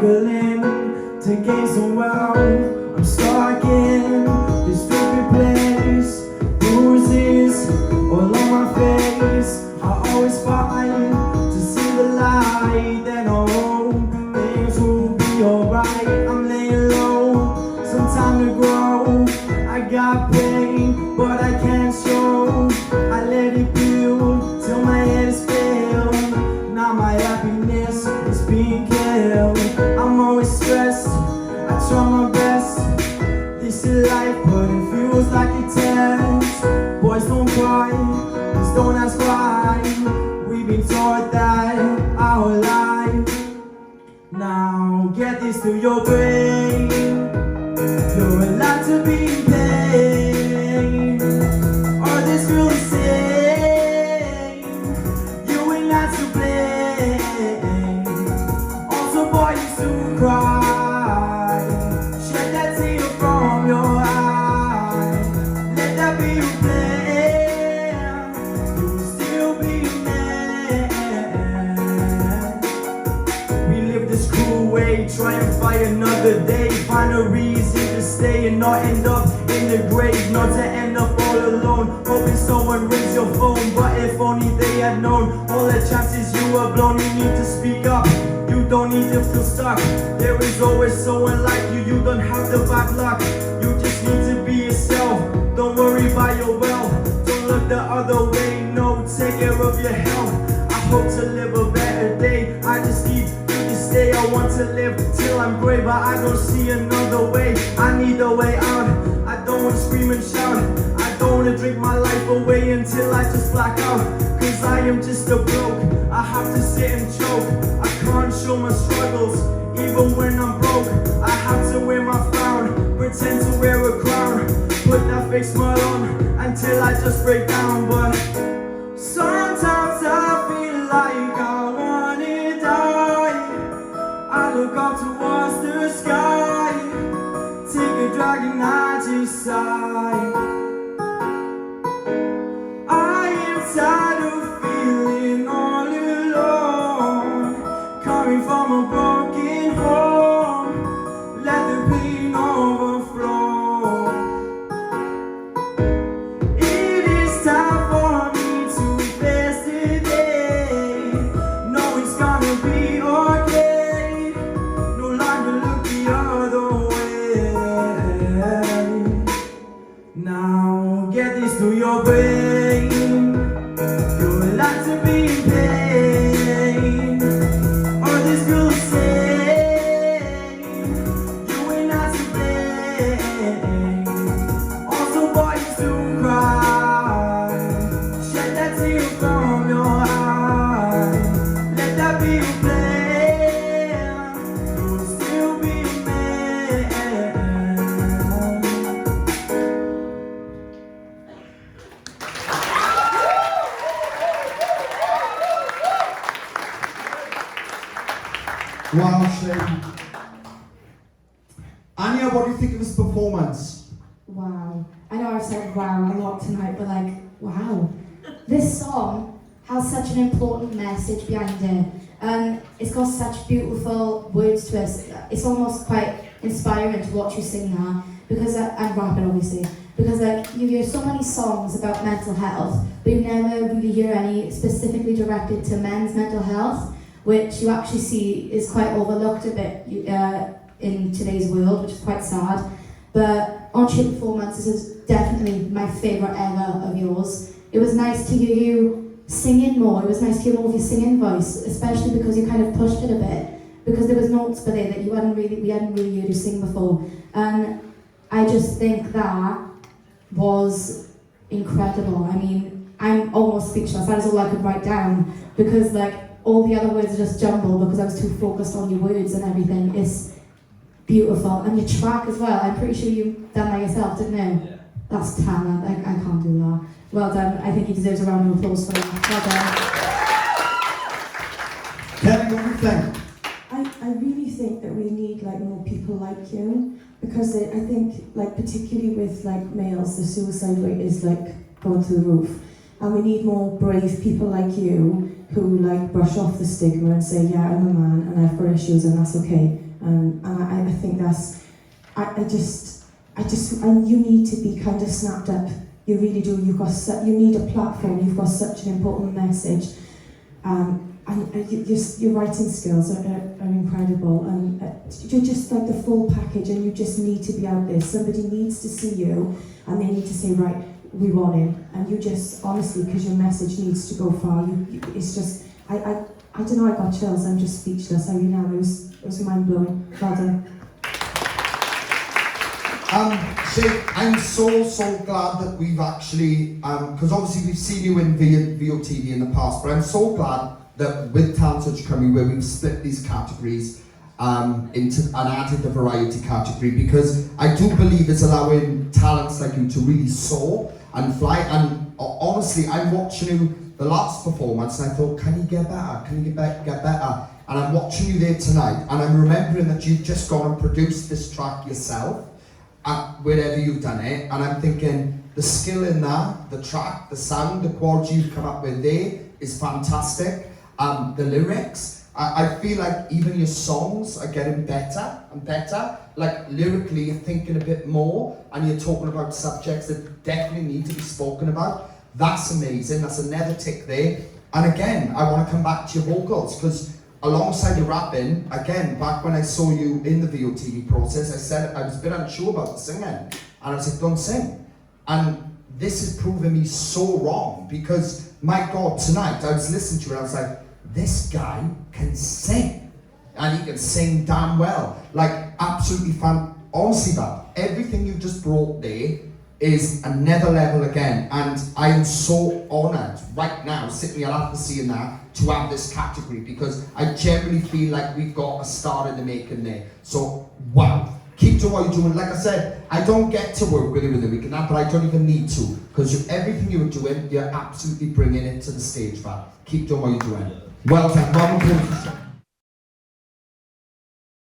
struggling to gain some wealth. I'm stuck in this stupid place, bruises all on my face. I always fight to see the light, then I hope things will be alright. I'm laying low, some time to grow. I got pain, but I can't show. I let it build till my head is filled. Now my happiness is being killed. I'm always stressed, I try my best. This is life, but it feels like a test. Boys don't cry, please don't ask why. We've been taught that our life. Now get this through your brain. You're allowed to be in pain, or this feels the same. You ain't not to blame. Also, boy, you soon cry. Shed that tear from your eye. Let that be your plan. You will still be a man. We live this cruel way, try and fight another day. Find a reason to stay and not end up in the grave. Not to end up all alone, hoping someone rings your phone. But if only they had known all the chances you were blown. You need to speak up, you don't need to feel stuck. There is always someone like you, you don't have the bad luck. You just need to be yourself, don't worry about your wealth. Don't look the other way, no, take care of your health. I hope to live a better day, I just need stay. I want to live till I'm gray, but I don't see another way. I need a way out, I don't want to scream and shout. I don't want to drink my life away until I just black out. Cause I am just a broke, I have to sit and choke. I can't show my struggles, even when I'm broke. I have to wear my frown, pretend to wear a crown. Put that fake smile on, until I just break down. But sometimes I feel like I wanna die. I look up towards the sky, take a drag and I just sigh. I am tired of feeling all alone, coming from a broken home. Let the pain overflow. It is time for me to face the day. No, it's gonna be okay. No longer look the other way. Now get this through your brain. You're allowed to be in pain, or this feels the same. You ain't not to blame. Also, boy, you soon cry. Shed that tear from your eye. Let that be your plan. You will still be a man. Wow, SHAYM. Anya, what do you think of this performance? Wow. I know I've said wow a lot tonight, but like, wow. This song has such an important message behind it. And it's got such beautiful words to it. It's almost quite inspiring to watch you sing that. Because, and rap it obviously. Because like, you hear so many songs about mental health, but you never really hear any specifically directed to men's mental health, which you actually see is quite overlooked a bit in today's world, which is quite sad. But on your performance, this is definitely my favourite ever of yours. It was nice to hear you singing more. It was nice to hear more of your singing voice, especially because you kind of pushed it a bit. Because there was notes for there that we hadn't really heard you sing before. And I just think that was incredible. I mean, I'm almost speechless. That is all I could write down. Because like, all the other words are just jumbled because I was too focused on your words and everything. It's beautiful. And your track as well. I'm pretty sure you done that yourself, didn't you? Yeah. That's talent. I can't do that. Well done. I think he deserves a round of applause for that. Well done. Kelly, what do you think? I really think that we need like more people like you, because I think like particularly with like males, the suicide rate is like going through the roof, and we need more brave people like you who like brush off the stigma and say, yeah, I'm a man and I've got issues and that's okay, And I think that's, and you need to be kind of snapped up. You really do. You need a platform. You've got such an important message, your writing skills are incredible, and you're just like the full package. And you just need to be out there. Somebody needs to see you, and they need to say, right, we want him. And you just honestly, because your message needs to go far. It's just, I don't know. I got chills. I'm just speechless. I really am. It was mind blowing. Well done. Shay, I'm so glad that we've actually, because obviously we've seen you in VOTV in the past, but I'm so glad that with Talent Search Cymru, where we've split these categories into and added the variety category, because I do believe it's allowing talents like you to really soar and fly. And honestly, I'm watching you the last performance and I thought, can you get better? Can you get better? And I'm watching you there tonight, and I'm remembering that you've just gone and produced this track yourself, wherever you've done it, and I'm thinking the skill in that, the track, the sound, the quality you've come up with there is fantastic. The lyrics, I feel like even your songs are getting better and better. Like lyrically, you're thinking a bit more, and you're talking about subjects that definitely need to be spoken about. That's amazing. That's another tick there. And again, I want to come back to your vocals, because alongside your rapping, again, back when I saw you in the VOTV process, I said I was a bit unsure about the singing. And I was like, don't sing. And this has proven me so wrong, because my God, tonight I was listening to it and I was like, this guy can sing. And he can sing damn well. Like, absolutely honestly, that everything you've just brought there is another level again, and I am so honoured right now, sitting here after seeing that, to have this category, because I generally feel like we've got a star in the making there. So, wow, keep doing what you're doing. Like I said, I don't get to work with you in the weekend, but I don't even need to, because everything you're doing, you're absolutely bringing it to the stage, man. Keep doing what you're doing. Well done.